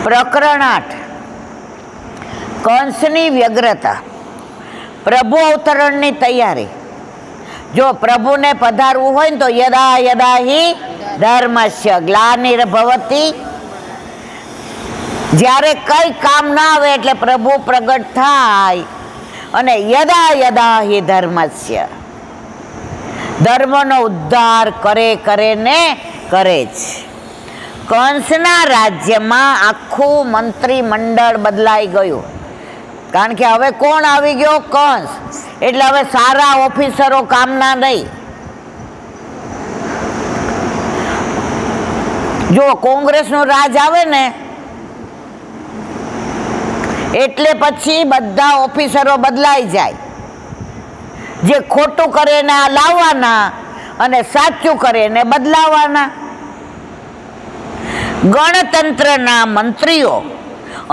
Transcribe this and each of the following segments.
પ્રકરણ 8 કંસની વ્યગ્રતા. પ્રભુ અવતરણની તૈયારી. જો પ્રભુને પધારવું હોય ને તો યદા યદા હિ ધર્મસ્ય ગ્લાનિર્ભવતિ, જ્યારે કઈ કામ ના આવે એટલે પ્રભુ પ્રગટ થાય અને યદા યદા હિ ધર્મસ્ય, ધર્મનો ઉદ્ધાર કરે ને કરે જ. કંસના રાજ્યમાં આખું મંત્રીમંડળ બદલાઈ ગયું, કારણ કે હવે કોણ આવી ગયો? કંસ. એટલે હવે સારા ઓફિસરો કામના નહીં. જો કોંગ્રેસનું રાજ આવે ને એટલે પછી બધા ઓફિસરો બદલાઈ જાય. જે ખોટું કરે ને આ લાવવાના અને સાચું કરે ને બદલાવાના. ગણતંત્રના મંત્રીઓ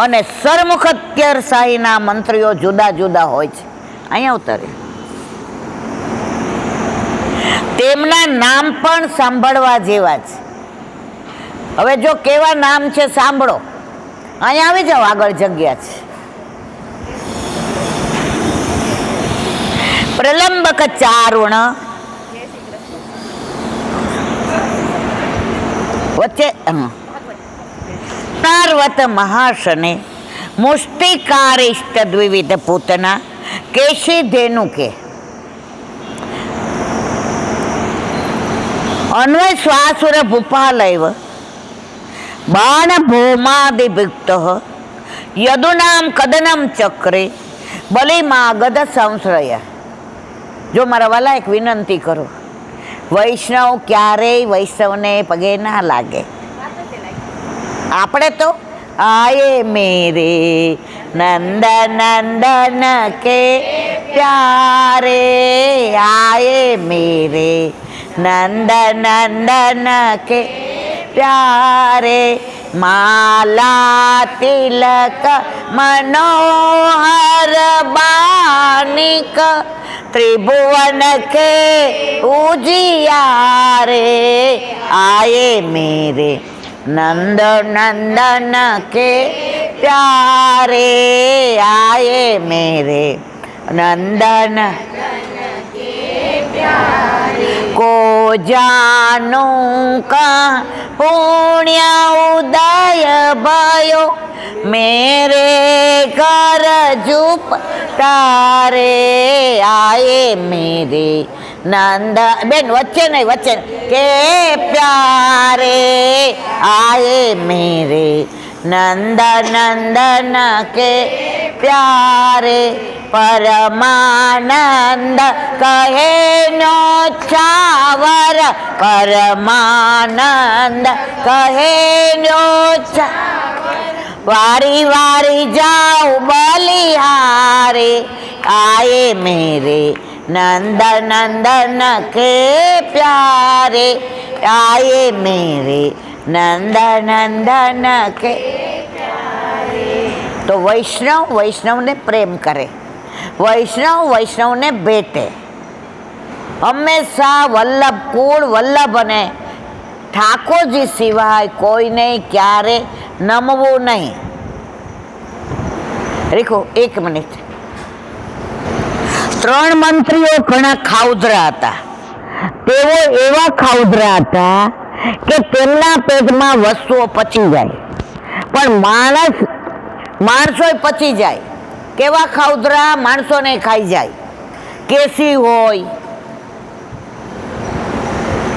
અને સરમુખત્યારશાહીના મંત્રીઓ જુદા જુદા હોય છે. અહીંયા ઉતરે. તેમના નામ પણ સાંભળવા જેવા છે. હવે જો કેવા નામ છે સાંભળો. અહીંયા આવી જાઓ, આગળ જગ્યા છે. પ્રલંબક ચારુણ, વચ્ચે પાર્વત મહાશને, મુષ્ટિકારિષ્ટ દ્વિવિધ પૂતના, કેશી ધેનુકે. અન્વય શ્વાસુર ભૂપાલૈવ બાણ ભૌમાદિભુક્ત યદુનામ કદનમ ચક્રે બલિમાગધ સંશ્રય. જો મારા વાલા એક વિનંતી કરો, વૈષ્ણવ ક્યારેય વૈષ્ણવને પગે ના લાગે. આપણે તો આયે મેરે નંદ નંદન કે પ્યારે, આયે મેરે નંદ નંદન કે પ્યારે, માલા તિલક મનોહર બાનિક ત્રિભુવન કે ઉજિયારે, આયે મેરે નંદ નંદન કે પ્યારે, આયે મેરે નંદન को जानो का पुण्य उदय भयो, मेरे घर जुप तारे, आए मेरे नंद. बेन वच्चे नहीं, वच्चे के प्यारे, आए मेरे नंद नंदन के प्यारे, परमानंद कहे नो चावर, परमानंद कहे नो चावर, वारी वारी जाओ बलिहारे, आए मेरे नंद नंदन के प्यारे, आए मेरे नंद नंदन के प्यारे. तो वैष्णव वैष्णव ने प्रेम करे, वैष्णव वैष्णव ने भेटे. हमेशा वल्लभ कूળ વલ્લભ અને ઠાકોરજી સિવાય કોઈને ક્યારે નમવું નહીં. રેખો 1 મિનિટ. 3 મંત્રીઓ ઘણા ખાઉધરા હતા. તેઓ એવા ખાઉધરા હતા કે તેમના પેટમાં વસ્તુઓ પચી જાય, પણ માણસો પચી જાય. કેવા ખાઉધરા? માણસોને ખાઈ જાય. કેસી હોય.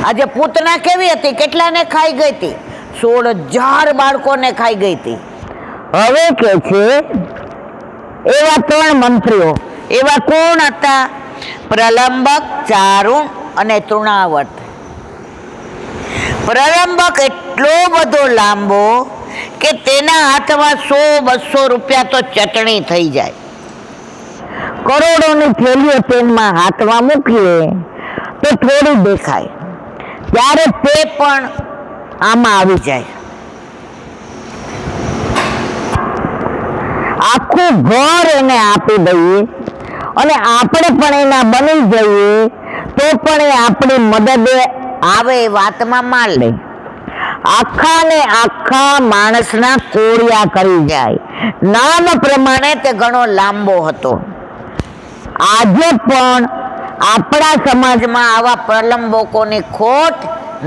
આજે પૂતના કેવી હતી? કેટલાને ખાઈ ગઈ હતી? 16,000 બાળકોને ખાઈ ગઈ હતી. હવે કે છે એવા 3 મંત્રીઓ. એવા કોણ હતા? પ્રલંબક, ચારુણ અને તૃણાવર્ત. પ્રલંબક એટલો બધો લાંબો કે તેના હાથમાં 100-200 રૂપિયા તો ચટણી થઈ જાય. કરોડોની થેલીઓ તેમાં હાથમાં મૂકીએ તો થોડી દેખાય, ત્યારે તે પણ આમાં આવી જાય. આખું ઘર એને આપી દઈએ અને આપણે પણ એના બની જઈએ તો પણ એ આપણી મદદે આવે એ વાતમાં માન લે. આખા ને આખા માણસના કોળિયા કરી જાય. નામ પ્રમાણે તે ઘણો લાંબો હતો. આજે પણ આપણા સમાજમાં આવા પ્રલંબકોની ખોટ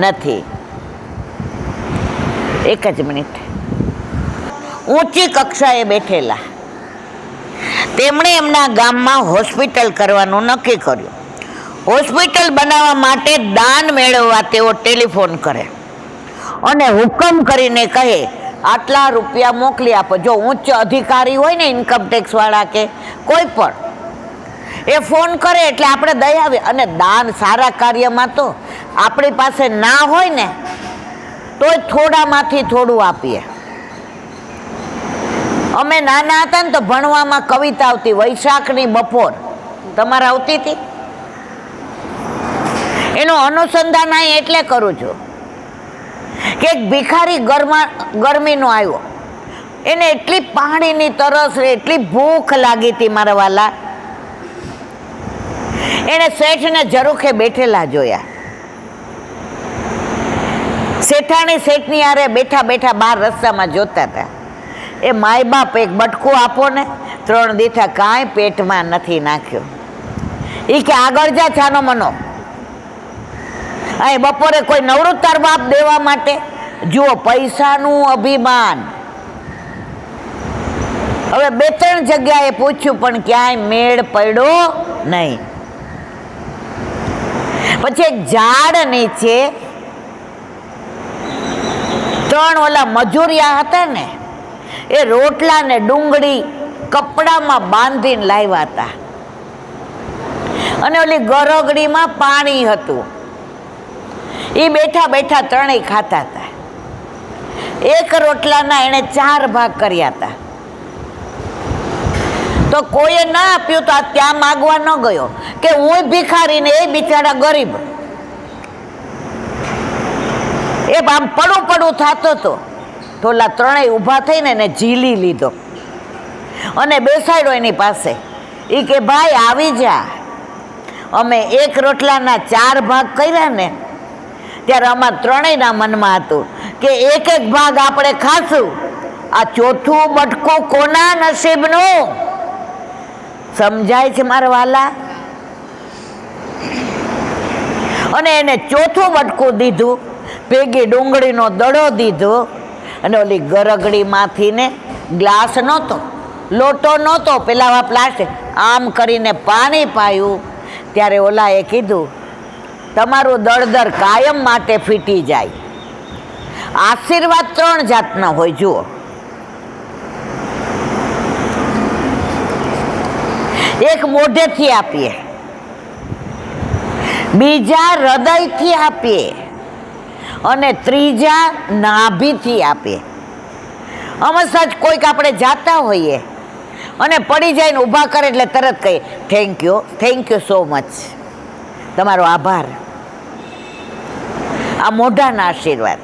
નથી. એક જ મિનિટ. ઊંચી કક્ષાએ બેઠેલા તેમણે એમના ગામમાં હોસ્પિટલ કરવાનું નક્કી કર્યું. હોસ્પિટલ બનાવવા માટે દાન મેળવવા તેઓ ટેલિફોન કરે અને હુકમ કરીને કહે, આટલા રૂપિયા મોકલી આપો. જો ઉચ્ચ અધિકારી હોય ને, ઇન્કમટેક્સ વાળા કે કોઈ પણ, એ ફોન કરે એટલે આપણે દઈ આવે. અને દાન સારા કાર્યમાં તો આપણી પાસે ના હોય ને તોય થોડામાંથી થોડું આપીએ. અમે નાના હતા ને તો ભણવામાં કવિતા આવતી, વૈશાખની બપોર. તમારે આવતી હતી? એનું અનુસંધાન અહીં એટલે કરું છું કે એક ભિખારી ગરમીનો આવ્યો, એને એટલી પાણીની તરસ, એટલી ભૂખ લાગી હતી મારા વાલા. એને શેઠને ઝરૂખે બેઠેલા જોયા. શેઠાણી શેઠની હારે બેઠા બેઠા બહાર રસ્તામાં જોતા હતા. એ માય બાપ એક બટકું આપો ને, 3 દીઠા કાંઈ પેટમાં નથી નાખ્યો. એ કે આગળ જા છાનો મનો, અહીં બપોરે કોઈ નવરું તાર બાપ દેવા માટે? જુઓ, પૈસાનું અભિમાન. હવે 2-3 જગ્યાએ પૂછ્યું પણ ક્યાંય મેળ પડ્યો નહીં. પછી એક ઝાડ નીચે 3 ઓલા મજૂરિયા હતા ને, એ રોટલા ને ડુંગળી કપડામાં બાંધીને લાવ્યા હતા. અને ઓલી ગરગડીમાં પાણી હતું. એ બેઠા બેઠા 3 ખાતા હતા. એક રોટલાના એણે 4 ભાગ કર્યા હતા. તો કોઈએ ના આપ્યું તો આ ત્યાં માગવા ન ગયો કે હું ભિખારી ને એ બિચારા ગરીબ. એ આમ પડું થતો હતો તો ઓલા 3 ઊભા થઈને એને ઝીલી લીધો અને બેસાડ્યો એની પાસે. એ કે ભાઈ આવી જા, અમે એક રોટલાના 4 ભાગ કર્યા ને ત્યારે અમારા 3ના મનમાં હતું કે એક ભાગ આપણે ખાશું. આ 4થું બટકું કોના નસીબનું? સમજાય છે મારા વાલા? અને એને 4થું બટકું દીધું, ભેગી ડુંગળીનો દડો દીધો. અને ઓલી ગરગડીમાંથી ને ગ્લાસ નહોતો, લોટો નહોતો, પેલા પ્લાસ્ટિક, આમ કરીને પાણી પાયું. ત્યારે ઓલાએ કીધું, તમારું દળદર કાયમ માટે ફીટી જાય. આશીર્વાદ 3 જાતના હોય. જુઓ, એક મોઢેથી આપીએ, બીજા હૃદયથી આપીએ અને ત્રીજા નાભીથી આપીએ. હમણાં જ કોઈક આપણે જાતા હોઈએ અને પડી જાય ને ઊભા કરે એટલે તરત કહીએ, થેન્ક યુ સો મચ, તમારો આભાર. આ મોઢાના આશીર્વાદ.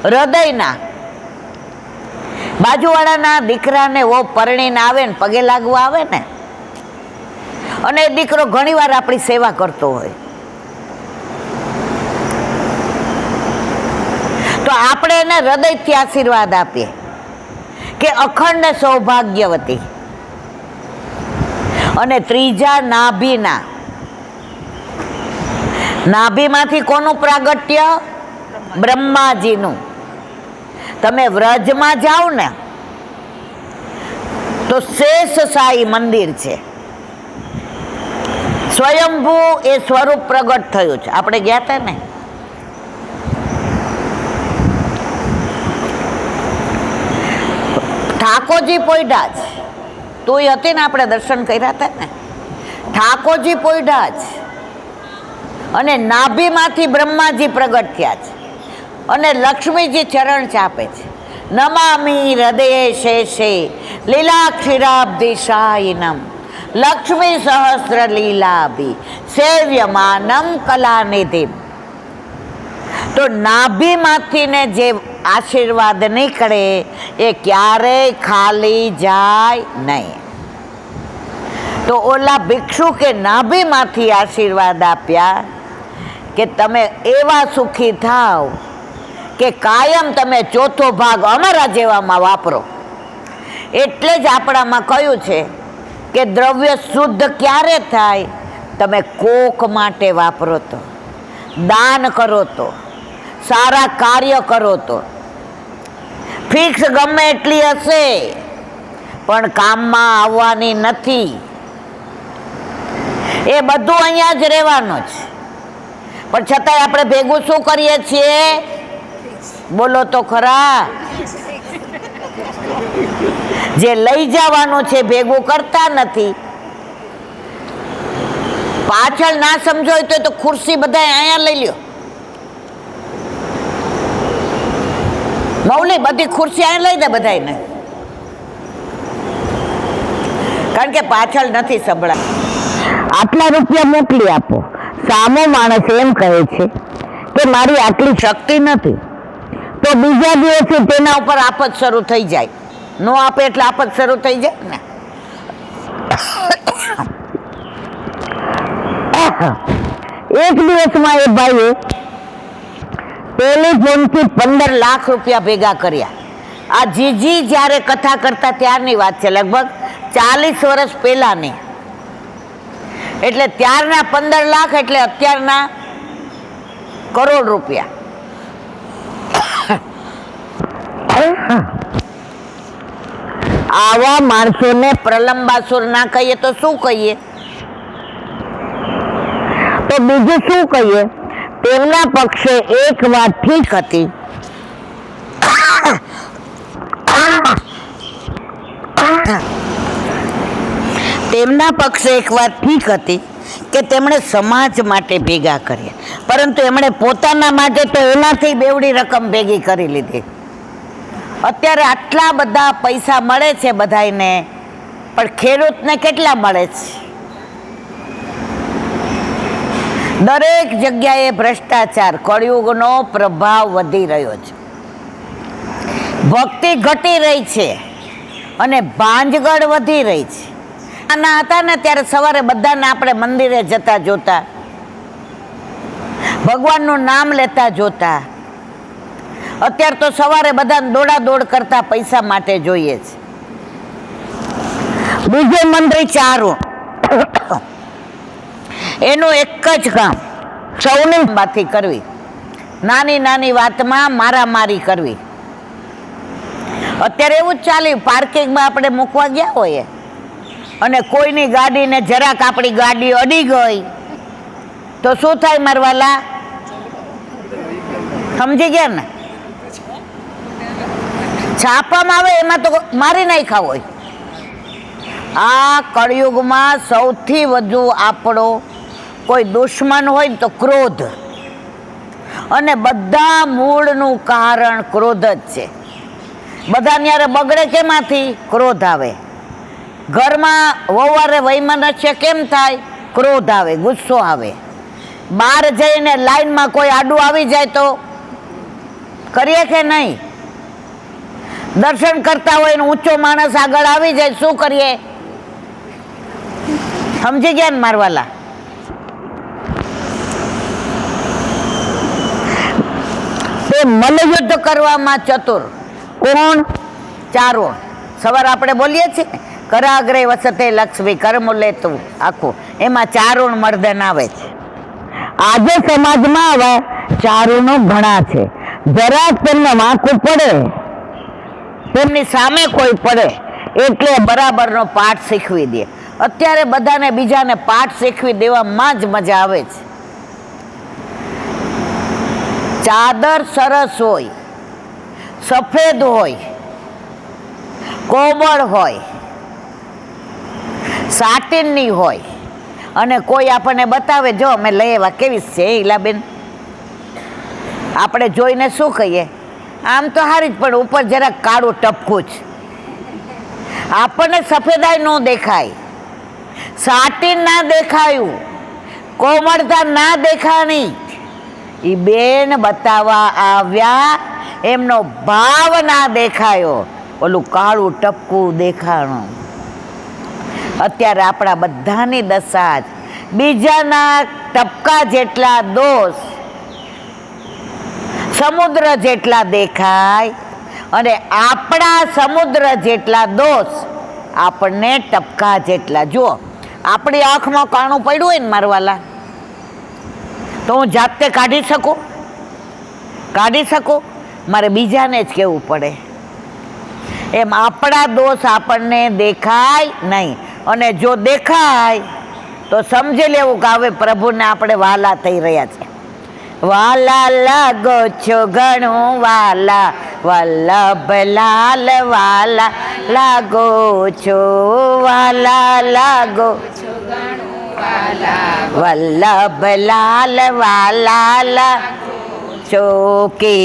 હૃદયના, બાજુવાળાના દીકરાને વો પરણીને આવે ને પગે લાગવા આવે ને, અને એ દીકરો ઘણી વાર આપણી સેવા કરતો હોય તો આપણે એને હૃદયથી આશીર્વાદ આપીએ કે અખંડ સૌભાગ્યવતી. અને ત્રીજા નાભીના, નાભીમાંથી કોનું પ્રાગટ્ય? બ્રહ્માજીનું. તમે વ્રજમાં જાઓ ને તો શેષ સાઈ મંદિર છે. સ્વયંભૂ એ સ્વરૂપ પ્રગટ થયું છે. આપણે ગયા હતા ને, ઠાકોરજી પોઈઢા જ તું હતી ને, આપણે દર્શન કર્યા હતા ને, ઠાકોરજી પોઈઢા જ. અને નાભીમાંથી બ્રહ્માજી પ્રગટ થયા છે. અને લક્ષ્મીજી ચરણ ચાપે છે. નમામિ હૃદયે શેષે લીલાક્ષીરાબ્ધિશાયિનમ લક્ષ્મી સહસ્ર લીલાભી સેવ્યમાનમ કલાનિધિમ. તો નાભીમાંથી ને જે આશીર્વાદ નીકળે એ ક્યારેય ખાલી જાય નહીં. તો ઓલા ભિક્ષુકે નાભીમાંથી આશીર્વાદ આપ્યા કે તમે એવા સુખી થાવ કે કાયમ તમે ચોથો ભાગ અમારા જેવામાં વાપરો. એટલે જ આપણામાં કહ્યું છે કે દ્રવ્ય શુદ્ધ ક્યારે થાય? તમે કોક માટે વાપરો તો, દાન કરો તો, સારા કાર્ય કરો તો. ફિક્સ ગમે એટલી હશે પણ કામમાં આવવાની નથી. એ બધું અહીંયા જ રહેવાનું છે. પણ છતાંય આપણે ભેગું શું કરીએ છીએ? બોલો તો ખરા. જે લઈ જવાનું છે ભેગું કરતા નથી. પાછળ ના સમજો તો ખુરશી બધા અહીંયા લઈ લ્યો. મૌલી બધી ખુરશી અહીંયા લઈ દે બધાને, કારણ કે પાછળ નથી સંભળા. આટલા રૂપિયા મોકલી આપો. સામો માણસ એમ કહે છે કે મારી આટલી શક્તિ નથી, તો બીજા દિવસે તેના ઉપર આફત શરૂ થઈ જાય. નો આપે એટલે આફત શરૂ થઈ જાય ને. એક દિવસમાં એ ભાઈએ ટેલિફોનથી 15 લાખ રૂપિયા ભેગા કર્યા. આ જીજી જ્યારે કથા કરતા ત્યારની વાત છે, લગભગ 40 વર્ષ પહેલાની. એટલે ત્યારના 15 લાખ એટલે અત્યારના કરોડ રૂપિયા. આવા માણસોને પ્રલંબાસુર ના કહીએ તો શું કહીએ? તો બીજું શું કહીએ? તેમના પક્ષે એક વાત ઠીક હતી. તેમના પક્ષે એક વાત ઠીક હતી કે તેમણે સમાજ માટે ભેગા કર્યા, પરંતુ એમણે પોતાના માટે તો એનાથી બેવડી રકમ ભેગી કરી લીધી. અત્યારે આટલા બધા પૈસા મળે છે બધાને, પણ ખેડૂતને કેટલા મળે છે? દરેક જગ્યાએ ભ્રષ્ટાચાર, કળિયુગનો પ્રભાવ વધી રહ્યો છે. ભક્તિ ઘટી રહી છે અને ભાંજગડ વધી રહી છે. નાના હતા ને ત્યારે સવારે બધાને આપણે મંદિરે જતા જોતા, ભગવાનનું નામ લેતા જોતા. અત્યારે તો સવારે બધાને દોડા દોડ કરતા પૈસા માટે જોઈએ છે. બીજો મંત્રી ચારું, એનું એક જ કામ સૌની બાથી કરવી, નાની નાની વાતમાં મારામારી કરવી. અત્યારે એવું જ ચાલ્યું. પાર્કિંગમાં આપણે મૂકવા ગયા હોઈએ અને કોઈની ગાડીને જરાક આપણી ગાડી અડી ગઈ તો શું થાય મારવાલા? સમજી ગયા ને? છાપામાં આવે એમાં તો મારી નાખ્યા હોય. આ કળિયુગમાં સૌથી વધુ આપણો કોઈ દુશ્મન હોય ને તો ક્રોધ, અને બધા મૂળનું કારણ ક્રોધ જ છે. બધા ન્યારે બગડે કેમાંથી? ક્રોધ આવે. ઘરમાં વવારે વૈમનસ્ય કેમ થાય? ક્રોધ આવે, ગુસ્સો આવે. બહાર જઈને લાઈનમાં કોઈ આડું આવી જાય તો કરીએ કે નહીં? દર્શન કરતા હોય ને ઊંચો માણસ આગળ આવી જાય, શું કરીએ? સમજી ગયા ને મારવાલા? તે મલ્લયુદ્ધ કરવામાં ચતુર કોણ? ચારુણ. સવારે આપણે બોલીએ છીએ કરાગ્રે વસતે લક્ષ્મી કરમૂલે તું, આખું એમાં ચારુણ મર્દન આવે છે. આજે સમાજમાં હવે ચારુણો ઘણા છે. જરાક તેમને વાંકું પડે, તેમની સામે કોઈ પડે એટલે બરાબરનો પાઠ શીખવી દે. અત્યારે બધાને બીજાને પાઠ શીખવી દેવામાં જ મજા આવે છે. ચાદર સરસ હોય, સફેદ હોય, કોમળ હોય, સાટીનની હોય, અને કોઈ આપણને બતાવે જો અમે લઈ આવ્યા, કેવી છે ઈલાબેન? આપણે જોઈને શું કહીએ? આમ તો હારી જ, પણ ઉપર જરાક કાળું ટપકું જ. આપણને સફેદાઈ ન દેખાય, સાટીન ના દેખાયું, કોમળતા ના દેખાણી. એ બેન બતાવવા આવ્યા, એમનો ભાવ ના દેખાયો, ઓલું કાળું ટપકું દેખાણું. અત્યારે આપણા બધાની દશા જ બીજાના ટપકા જેટલા દોષ સમુદ્ર જેટલા દેખાય અને આપણા સમુદ્ર જેટલા દોષ આપણને ટપકા જેટલા. જુઓ, આપણી આંખમાં કાણું પડ્યું હોય ને મારવાલા, તો હું જાતે કાઢી શકું? મારે બીજાને જ કહેવું પડે. એમ આપણા દોષ આપણને દેખાય નહીં, અને જો દેખાય તો સમજી લેવું કે હવે પ્રભુને આપણે વાલા થઈ રહ્યા છે. વાલા લાગો છો ઘણું વાલા, વલ્લભ લાલ વાલા લાગો છો, વાલા લાગો છો ઘણું વાલા, વલ્લભ લાલ વાલા લાગો છો. કે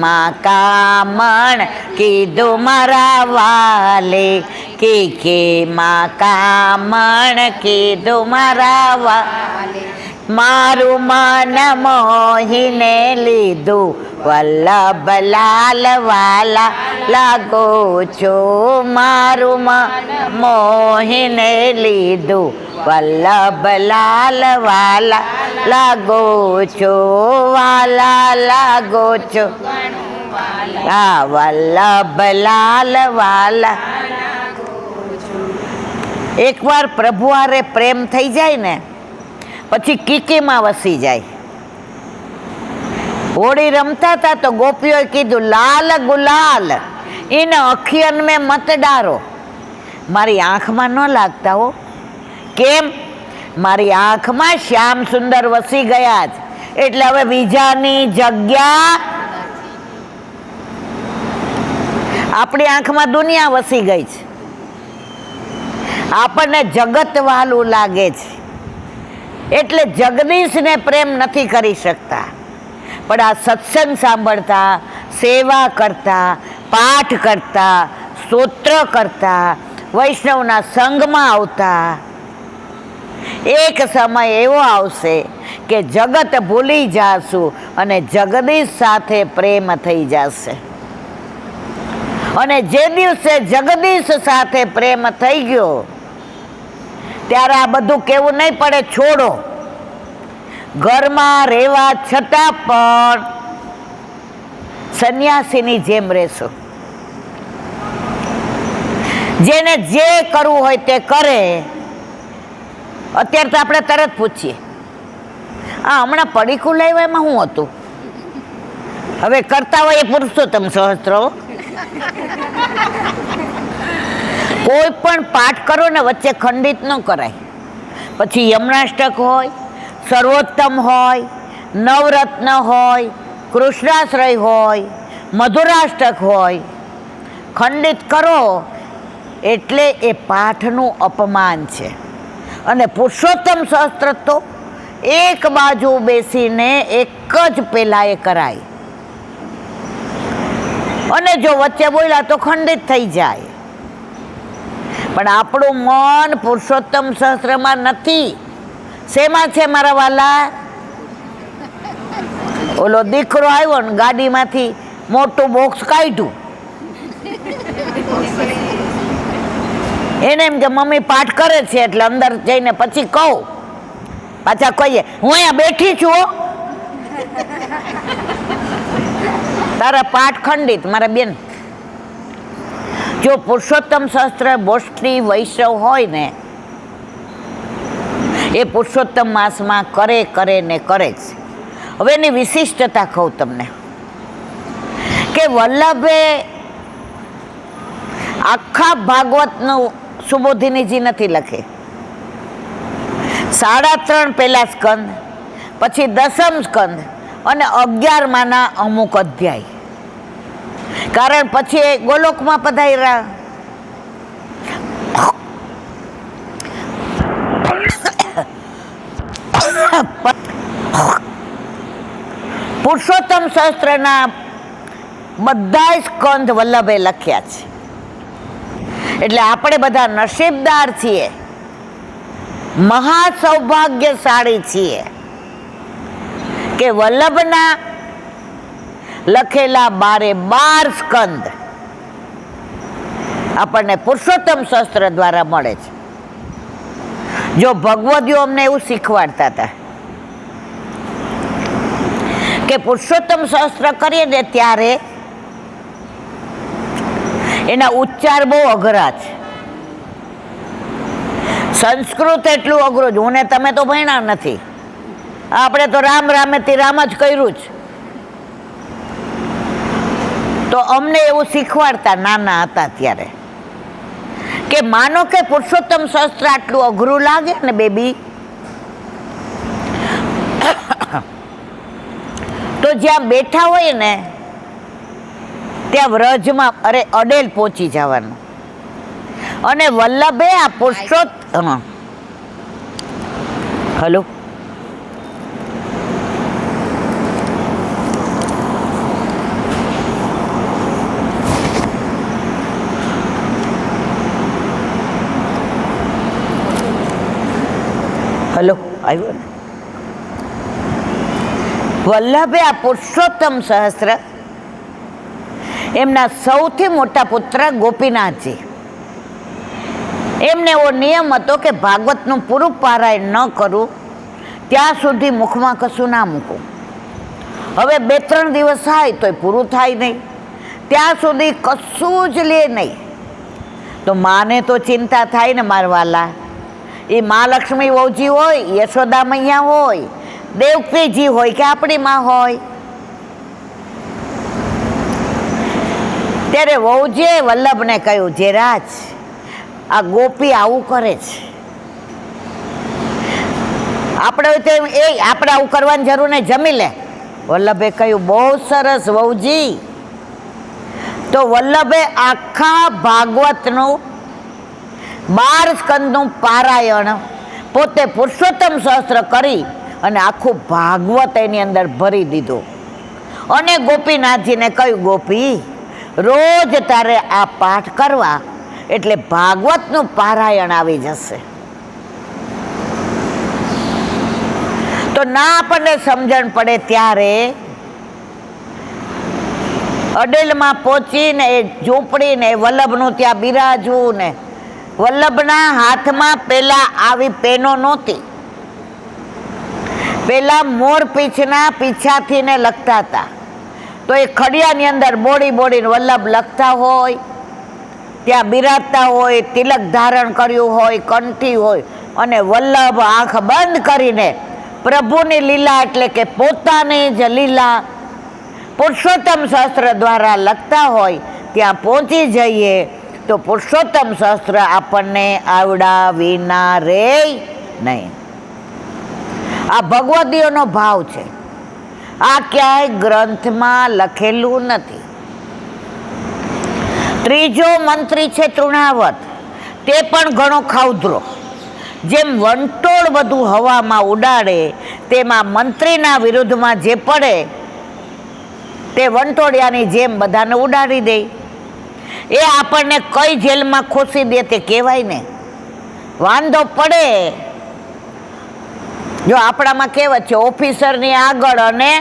માં કામણ કીધું મારા વાલે, કે માં કામણ કીધું મારા વાલે, મારું મન મોહીને લીધું, વલ્લભ લાલ વાલા લાગો છો. મારું મન મોહીને લીધું, વલ્લભ લાલ વાલા લાગો છો, વાલા લાગો છો. હા, વલ્લભ લાલ વાલા. એકવાર પ્રભુ હારે પ્રેમ થઈ જાય ને પછી કીકીમાં વસી જાય. હોળી રમતા હતા તો ગોપીઓએ કીધું, લાલ ગુલાલ ઇન અખિયન મેં મત ડારો. મારી આંખમાં ન લાગતા હો. કેમ? મારી આંખમાં શ્યામ સુંદર વસી ગયા જ, એટલે હવે બીજાની જગ્યા. આપણી આંખમાં દુનિયા વસી ગઈ છે, આપણને જગત વાલું લાગે છે, એટલે જગદીશને પ્રેમ નથી કરી શકતા. પણ આ સત્સંગ સાંભળતા, સેવા કરતા, પાઠ કરતા, સ્તોત્ર કરતા, વૈષ્ણવના સંગમાં આવતા, એક સમય એવો આવશે કે જગત ભૂલી જાશું અને જગદીશ સાથે પ્રેમ થઈ જશે. અને જે દિવસે જગદીશ સાથે પ્રેમ થઈ ગયો ત્યારે આ બધું કેવું નહીં પડે, છોડો. ઘરમાં રહેવા છતાં પણ સંન્યાસીની જેમ રહેશો. જેને જે કરવું હોય તે કરે. અત્યારે તો આપણે તરત પૂછીએ, આ હમણાં પડીકું લાવ્યા એમાં શું હતું? હવે કરતા હોય એ પુરુષોત્તમ સહસ્ત્ર. કોઈ પણ પાઠ કરો ને વચ્ચે ખંડિત ન કરાય. પછી યમનાષ્ટક હોય, સર્વોત્તમ હોય, નવરત્ન હોય, કૃષ્ણાશ્રય હોય, મધુરાષ્ટક હોય, ખંડિત કરો એટલે એ પાઠનું અપમાન છે. અને પુરુષોત્તમ સહસ્ત્ર તો એક બાજુ બેસીને એક જ પેલા એ કરાય, અને જો વચ્ચે બોલ્યા તો ખંડિત થઈ જાય. પણ આપણું મન પુરુષોત્તમ સહસ્ત્રમાં નથી. શેમાં છે મારા વાલા? ઓલો દીકરો આવ્યો ને ગાડીમાંથી મોટું બોક્સ કાઢ્યું, એને એમ કે મમ્મી પાઠ કરે છે, એટલે અંદર જઈને પછી કહું, પાછા કહીએ હું અહીંયા બેઠી છું, તારા પાઠ ખંડિત. મારા બેન, જો પુરુષોત્તમ સહસ્ત્ર બોષ્ટી વૈષ્ણવ હોય ને એ પુરુષોત્તમ માસમાં કરે ને કરે જ. હવે એની વિશિષ્ટતા કહું તમને કે વલ્લભે આખા ભાગવતનું સુબોધિનીજી નથી લખે. 3.5 પહેલા સ્કંદ, પછી 10મ સ્કંદ અને 11માના અમુક અધ્યાય. કારણ પછી એ ગોલોકમાં પધાર્યા. પુરુષોત્તમ સહસ્ત્રના બધા સ્કંદ વલ્લભે લખ્યા છે. એટલે આપણે બધા નસીબદાર છીએ, મહા સૌભાગ્યશાળી છીએ કે વલ્લભના લખેલા 12 સ્કંદ આપણને પુરુષોત્તમ શાસ્ત્ર દ્વારા મળે છે. જો ભગવદીઓ અમને એવું શીખવાડતા હતા કે પુરુષોત્તમ સહસ્ત્ર કરીએ ને ત્યારે એના ઉચ્ચાર બહુ અઘરા છે. સંસ્કૃત એટલું અઘરું જ. હું ને તમે તો ભણ્યા નથી. આપણે તો રામ રામેથી રામ જ કર્યું છે. તો અમને એવું શીખવાડતા નાના હતા ત્યારે કે માનો કે પુરુષોત્તમ સહસ્ત્ર આટલું અઘરું લાગે ને બેબી, તો જ્યાં બેઠા હોય ને ત્યાં વ્રજમાં અડેલ પહોંચી જવાનું અને વલ્લભે આ પુરુષોત્તમ હલો હલો આવ્યો ને. વલ્લભે આ પુરુષોત્તમ સહસ્ત્ર એમના સૌથી મોટા પુત્ર ગોપીનાથજી, એમને એવો નિયમ હતો કે ભાગવતનું પૂરું પારાયણ ન કરું ત્યાં સુધી મુખમાં કશું ના મૂકું. હવે 2-3 દિવસ થાય તો પૂરું થાય નહીં, ત્યાં સુધી કશું જ લે નહીં. તો માને તો ચિંતા થાય ને મારવાલા. એ મહાલક્ષ્મી વહુજી હોય, યશોદા મૈયા હોય, દેવકીજી હોય કે આપણી માં હોય. ત્યારે વહુજીએ વલ્લભને કહ્યું, જે રાજ આ ગોપી આવું કરે છે, આપણે હોય તો આપણે આવું કરવાની જરૂર નહીં, જમી લે. વલ્લભે કહ્યું, બહુ સરસ વહુજી. તો વલ્લભે આખા ભાગવતનું 12 સ્કંદનું પારાયણ પોતે પુરુષોત્તમ સહસ્ત્ર કરી અને આખું ભાગવત એની અંદર ભરી દીધું. અને ગોપીનાથજીને કહ્યું, ગોપી રોજ તારે આ પાઠ કરવા એટલે ભાગવતનું પારાયણ આવી જશે. તો ના આપણને સમજણ પડે ત્યારે અડેલમાં પહોંચીને એ ઝૂંપડીને વલ્લભનું ત્યાં બિરાજવું ને વલ્લભના હાથમાં પેલા આવી પેનો નહોતી. પેલા મોર પીછના પીછાથી ને લખતા હતા. તો એ ખડિયાની અંદર બોડી વલ્લભ લખતા હોય, ત્યાં બિરાજતા હોય, તિલક ધારણ કર્યું હોય, કંઠી હોય, અને વલ્લભ આંખ બંધ કરીને પ્રભુની લીલા એટલે કે પોતાની જ લીલા પુરુષોત્તમ સહસ્ત્ર દ્વારા લખતા હોય ત્યાં પહોંચી જઈએ તો પુરુષોત્તમ સહસ્ત્ર આપણને આવડા વિના રે નહીં. આ ભગવદીયનો ભાવ છે. આ ક્યાંય ગ્રંથમાં લખેલું નથી. ત્રીજો મંત્રી છે તૃણાવત, તે પણ ઘણો ખાઉધરો. જેમ વંટોળ બધું હવામાં ઉડાડે તેમાં મંત્રીના વિરુદ્ધમાં જે પડે તે વંટોળિયાની જેમ બધાને ઉડાડી દે. એ આપણને કઈ જેલમાં ખોસી દે તે કહેવાય ને. વાંધો પડે જો આપણામાં કહેવત છે, ઓફિસરની આગળ અને